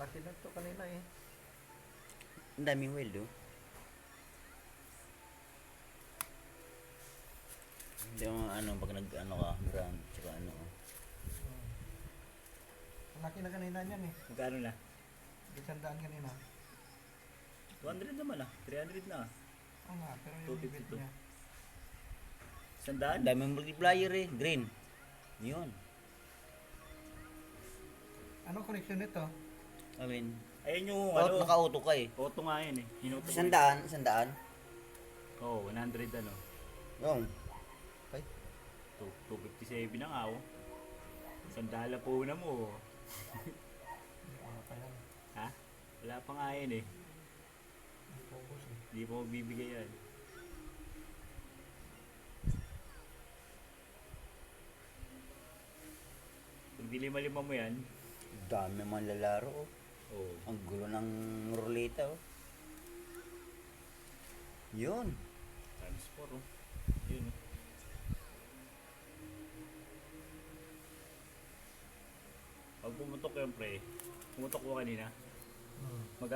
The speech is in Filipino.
Laki na to kanina eh. Ang daming whale, oh. Hindi mo ano, pag nag-ano ka, ground, tsaka ano, oh. Ang laki na kanina niyan eh. Magkano na? Isandaan kanina. 200 naman ah. 300 na ah. Oo nga, pero yung 252. bit niya. Ang 100? daming multiplier eh, green. Yun. Anong connection nito? I mean, Ayun yung naka-auto ka eh. Auto nga yun eh. Hinuto ko. 100. Oo, 100 ano. Yung. Ay, 257 na nga oh. $1 po na mo. Ano pa yan? Ha? Wala pa nga yun eh. Ang focus eh. Hindi mo bibigay yan. Pag dilima-lima mo yan, dami man lalaro, oh. oh, Ang gulo ng ruleta, oh. Yun. times 4 oh. Yun oh. Pag pumutok yung pre, pumutok ko kanina,